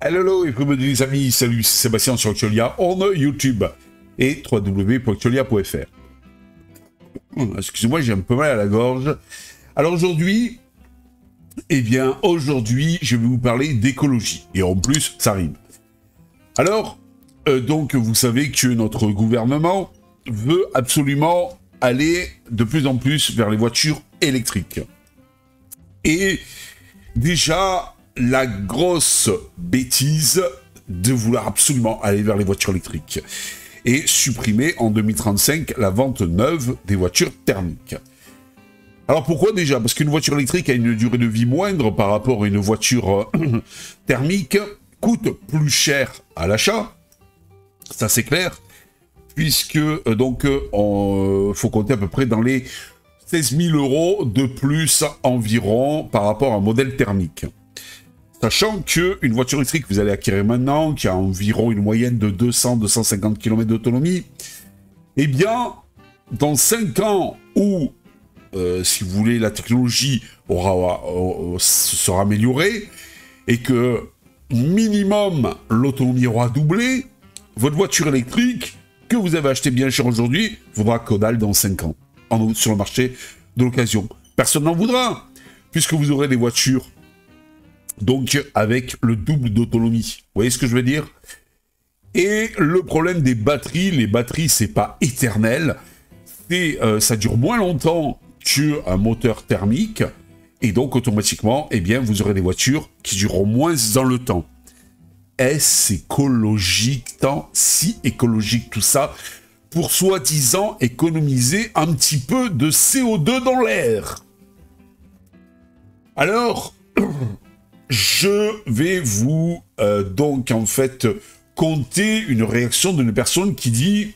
Hello et bienvenue les amis, salut, c'est Sébastien sur Actualia, on YouTube et www.actualia.fr. Excusez-moi, j'ai un peu mal à la gorge. Alors aujourd'hui, je vais vous parler d'écologie. Et en plus, ça rime. Alors, donc, vous savez que notre gouvernement veut absolument aller de plus en plus vers les voitures électriques. Et déjà, la grosse bêtise de vouloir absolument aller vers les voitures électriques et supprimer en 2035 la vente neuve des voitures thermiques. Alors pourquoi déjà? Parce qu'une voiture électrique a une durée de vie moindre par rapport à une voiture thermique, coûte plus cher à l'achat, ça c'est clair, puisque faut compter à peu près dans les 16 000 € de plus environ par rapport à un modèle thermique. Sachant qu'une voiture électrique que vous allez acquérir maintenant, qui a environ une moyenne de 200-250 km d'autonomie, eh bien, dans 5 ans où, si vous voulez, la technologie sera améliorée, et que minimum l'autonomie aura doublé, votre voiture électrique, que vous avez achetée bien cher aujourd'hui, vaudra que dalle dans 5 ans, sur le marché de l'occasion. Personne n'en voudra, puisque vous aurez des voitures donc avec le double d'autonomie. Vous voyez ce que je veux dire? Et le problème des batteries, les batteries c'est pas éternel, ça dure moins longtemps qu'un moteur thermique, et donc automatiquement, eh bien, vous aurez des voitures qui dureront moins dans le temps. Est-ce écologique, tant si écologique tout ça, pour soi-disant économiser un petit peu de CO2 dans l'air? Alors, je vais vous compter une réaction d'une personne qui dit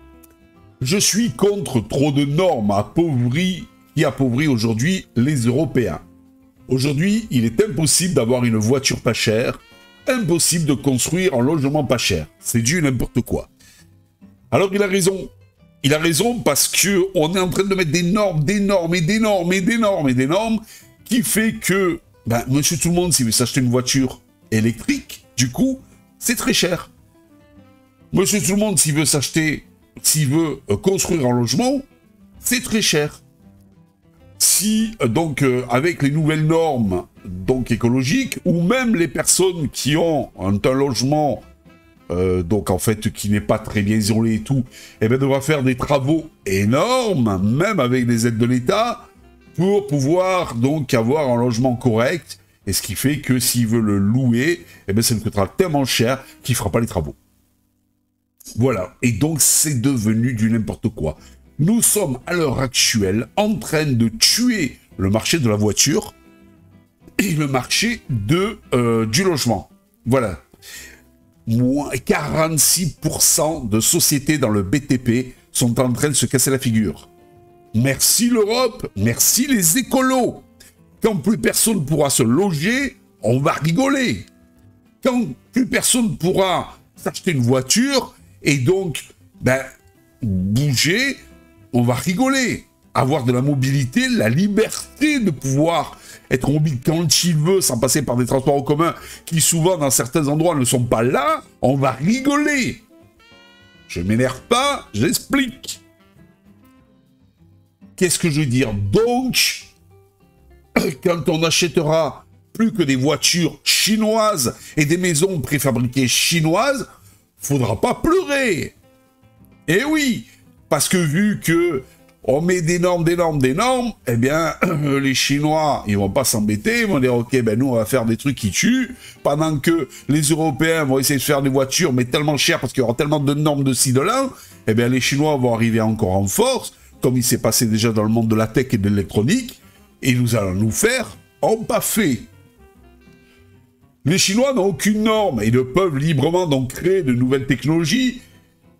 « Je suis contre trop de normes qui appauvrit aujourd'hui les Européens. Aujourd'hui, il est impossible d'avoir une voiture pas chère, impossible de construire un logement pas cher. C'est dû n'importe quoi. » Alors il a raison. Il a raison parce qu'on est en train de mettre des normes qui fait que monsieur tout le monde, s'il veut s'acheter une voiture électrique, du coup, c'est très cher. Monsieur tout le monde, s'il veut construire un logement, c'est très cher. Avec les nouvelles normes écologiques, ou même les personnes qui ont un logement qui n'est pas très bien isolé et tout, devra faire des travaux énormes, même avec des aides de l'État, pour pouvoir avoir un logement correct, et ce qui fait que s'il veut le louer, ça lui coûtera tellement cher qu'il ne fera pas les travaux. Voilà, et donc c'est devenu du n'importe quoi. Nous sommes à l'heure actuelle en train de tuer le marché de la voiture et le marché du logement. Voilà. Moins 46% de sociétés dans le BTP sont en train de se casser la figure. Merci l'Europe, merci les écolos. Quand plus personne pourra se loger, on va rigoler. Quand plus personne pourra s'acheter une voiture et donc bouger, on va rigoler. Avoir de la mobilité, la liberté de pouvoir être mobile quand il veut, sans passer par des transports en commun qui souvent dans certains endroits ne sont pas là, on va rigoler. Je m'énerve pas, j'explique. Qu'est-ce que je veux dire? Donc, quand on achètera plus que des voitures chinoises et des maisons préfabriquées chinoises, faudra pas pleurer. Eh oui, parce que vu que on met des normes, les Chinois, ils vont pas s'embêter, ils vont dire, ok, nous, on va faire des trucs qui tuent, pendant que les Européens vont essayer de faire des voitures, mais tellement chères, parce qu'il y aura tellement de normes de ci, de là, les Chinois vont arriver encore en force, comme il s'est passé déjà dans le monde de la tech et de l'électronique, et nous allons nous faire empaffer. Les Chinois n'ont aucune norme, et ils peuvent librement créer de nouvelles technologies.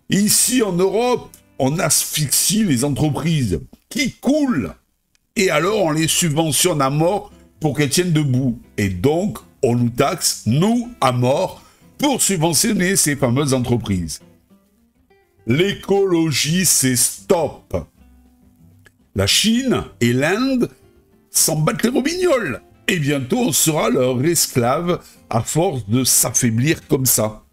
Ici, en Europe, on asphyxie les entreprises qui coulent, et alors on les subventionne à mort pour qu'elles tiennent debout. Et donc, on nous taxe, nous, à mort, pour subventionner ces fameuses entreprises. L'écologie, c'est stop. La Chine et l'Inde s'en battent les robignoles. Et bientôt, on sera leur esclave à force de s'affaiblir comme ça.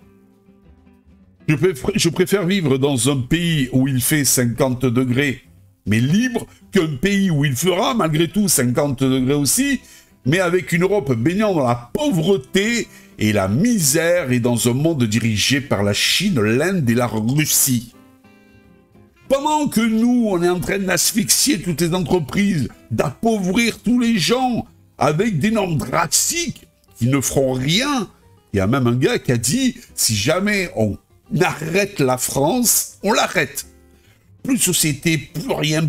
Je préfère vivre dans un pays où il fait 50 degrés, mais libre, qu'un pays où il fera malgré tout 50 degrés aussi, mais avec une Europe baignant dans la pauvreté et la misère et dans un monde dirigé par la Chine, l'Inde et la Russie. Pendant que nous, on est en train d'asphyxier toutes les entreprises, d'appauvrir tous les gens avec des normes drastiques qui ne feront rien, il y a même un gars qui a dit, si jamais on arrête la France, on l'arrête. Plus de société, plus rien,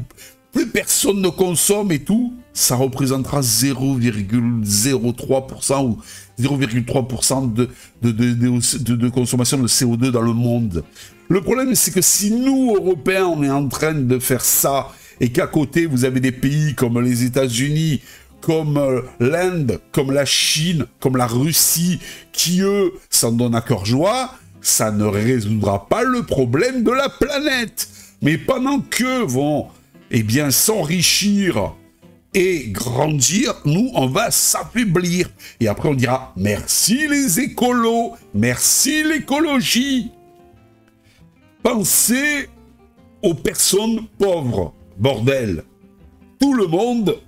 plus personne ne consomme et tout, ça représentera 0,03% ou 0,3% de consommation de CO2 dans le monde. Le problème, c'est que si nous, Européens, on est en train de faire ça, et qu'à côté, vous avez des pays comme les États-Unis, comme l'Inde, comme la Chine, comme la Russie, qui, eux, s'en donnent à cœur joie, ça ne résoudra pas le problème de la planète. Mais pendant qu'eux vont, eh bien, s'enrichir et grandir, nous, on va s'affaiblir. Et après, on dira, merci les écolos, merci l'écologie. Pensez aux personnes pauvres, bordel. Tout le monde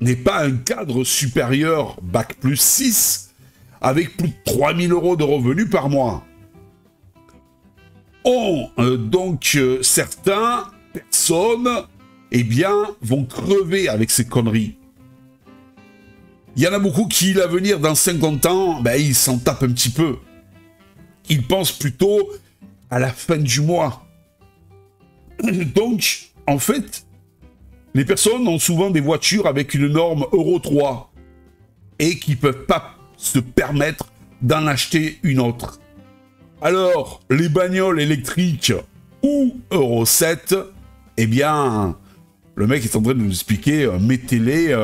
n'est pas un cadre supérieur bac plus 6 avec plus de 3000 € de revenus par mois. Certaines personnes, eh bien, vont crever avec ces conneries. Il y en a beaucoup qui, l'avenir dans 50 ans, ben, ils s'en tapent un petit peu. Ils pensent plutôt à la fin du mois. Donc, en fait, les personnes ont souvent des voitures avec une norme Euro 3 et qui ne peuvent pas se permettre d'en acheter une autre. Alors, les bagnoles électriques ou Euro 7, eh bien, le mec est en train de nous expliquer, mettez-les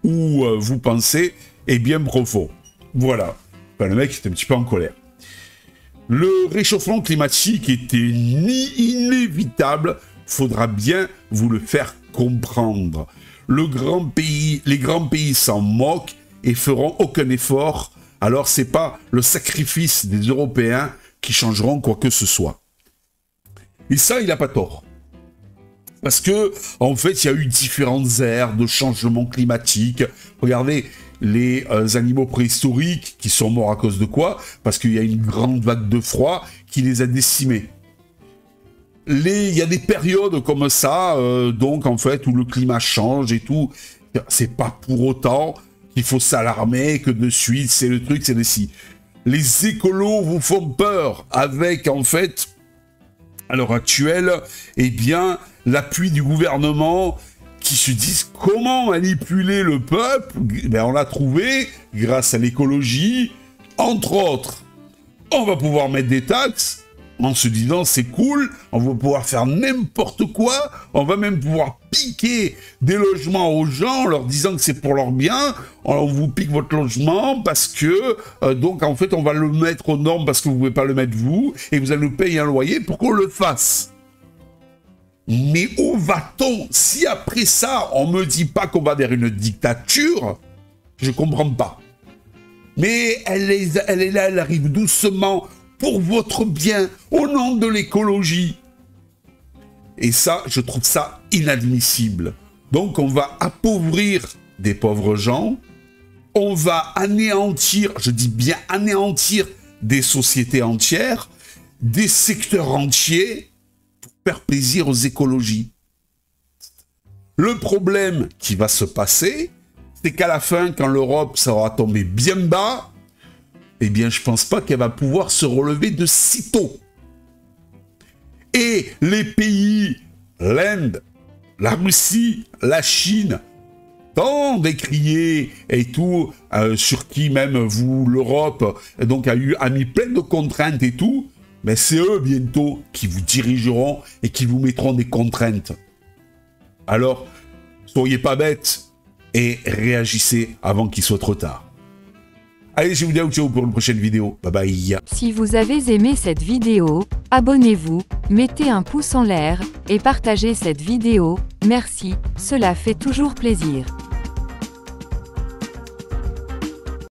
où vous pensez est bien profond. Voilà. Enfin, le mec est un petit peu en colère. Le réchauffement climatique était inévitable, faudra bien vous le faire comprendre. Les grands pays s'en moquent et feront aucun effort, alors c'est pas le sacrifice des Européens qui changeront quoi que ce soit. Et ça, il n'a pas tort. Parce que, en fait, il y a eu différentes ères de changement climatique. Regardez, les animaux préhistoriques qui sont morts à cause de quoi? Parce qu'il y a une grande vague de froid qui les a décimés. Il y a des périodes comme ça, donc en fait, où le climat change et tout. C'est pas pour autant qu'il faut s'alarmer que de suite, c'est le truc, c'est le si. Les écolos vous font peur avec, en fait, à l'heure actuelle, eh bien, l'appui du gouvernement qui se disent comment manipuler le peuple. Ben, on l'a trouvé grâce à l'écologie, entre autres. On va pouvoir mettre des taxes en se disant c'est cool, on va pouvoir faire n'importe quoi, on va même pouvoir piquer des logements aux gens en leur disant que c'est pour leur bien, on vous pique votre logement parce que, donc en fait on va le mettre aux normes parce que vous ne pouvez pas le mettre vous, et vous allez nous payer un loyer pour qu'on le fasse. Mais où va-t-on? Si après ça, on me dit pas qu'on va vers une dictature, je comprends pas. Mais elle est là, elle arrive doucement, pour votre bien, au nom de l'écologie. Et ça, je trouve ça inadmissible. Donc on va appauvrir des pauvres gens, on va anéantir, je dis bien anéantir, des sociétés entières, des secteurs entiers, faire plaisir aux écologies. Le problème qui va se passer, c'est qu'à la fin, quand l'Europe sera tombée bien bas, eh bien, je pense pas qu'elle va pouvoir se relever de sitôt. Et les pays, l'Inde, la Russie, la Chine, tant décriés et tout, sur qui même vous, l'Europe, donc a mis plein de contraintes et tout, mais c'est eux bientôt qui vous dirigeront et qui vous mettront des contraintes. Alors, soyez pas bêtes et réagissez avant qu'il soit trop tard. Allez, je vous dis ciao pour une prochaine vidéo. Bye bye. Si vous avez aimé cette vidéo, abonnez-vous, mettez un pouce en l'air et partagez cette vidéo. Merci, cela fait toujours plaisir.